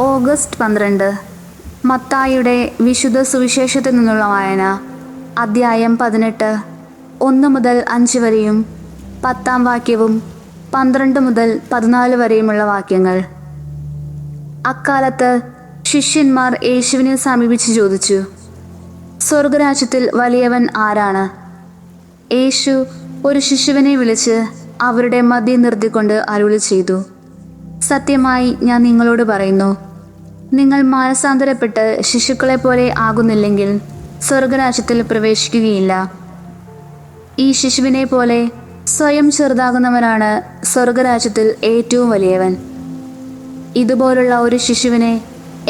August 12 മത്തായിയുടെ വിശുദ്ധ സുവിശേഷത്തിൽ നിന്നുള്ള വായന. അദ്ധ്യായം 18 1 മുതൽ 5 വരെയും 10-ാം വാക്യവും 12 മുതൽ 14 വരെയുമുള്ള വാക്യങ്ങൾ. അക്കാലത്ത് ശിഷ്യന്മാർ യേശുവിനെ സമീപിച്ച് ചോദിച്ചു, സ്വർഗരാജ്യത്തിൽ വലിയവൻ ആരാണ്? യേശു ഒരു ശിശുവിനെ വിളിച്ച് അവരുടെ മധ്യേ നിർത്തിക്കൊണ്ട് അരുളി ചെയ്തു, സത്യമായി ഞാൻ നിങ്ങളോട് പറയുന്നു, നിങ്ങൾ മാനസാന്തരപ്പെട്ട് ശിശുക്കളെ പോലെ ആകുന്നില്ലെങ്കിൽ സ്വർഗരാജ്യത്തിൽ പ്രവേശിക്കുകയില്ല. ഈ ശിശുവിനെ പോലെ സ്വയം ചെറുതാകുന്നവനാണ് സ്വർഗരാജ്യത്തിൽ ഏറ്റവും വലിയവൻ. ഇതുപോലുള്ള ഒരു ശിശുവിനെ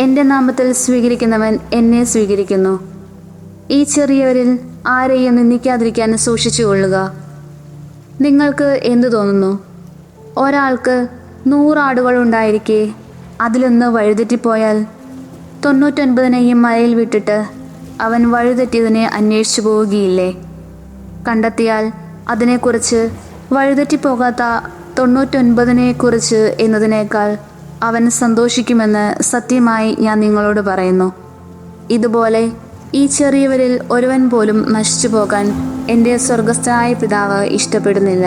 എൻ്റെ നാമത്തിൽ സ്വീകരിക്കുന്നവൻ എന്നെ സ്വീകരിക്കുന്നു. ഈ ചെറിയവരിൽ ആരെയും നിന്ദിക്കാതിരിക്കാൻ സൂക്ഷിച്ചുകൊള്ളുക. നിങ്ങൾക്ക് എന്തു തോന്നുന്നു? ഒരാൾക്ക് 100 ആടുകൾ ഉണ്ടായിരിക്കെ അതിലൊന്ന് വഴിതെറ്റിപ്പോയാൽ 99നെയും മലയിൽ വിട്ടിട്ട് അവൻ വഴിതെറ്റിയതിനെ അന്വേഷിച്ചു പോവുകയില്ലേ? കണ്ടെത്തിയാൽ അതിനെക്കുറിച്ച് വഴിതെറ്റിപ്പോകാത്ത 99നെക്കുറിച്ച് എന്നതിനേക്കാൾ അവൻ സന്തോഷിക്കുമെന്ന് സത്യമായി ഞാൻ നിങ്ങളോട് പറയുന്നു. ഇതുപോലെ ഈ ചെറിയവരിൽ ഒരുവൻ പോലും നശിച്ചു പോകാൻ എൻ്റെ സ്വർഗസ്ഥനായ പിതാവ് ഇഷ്ടപ്പെടുന്നില്ല.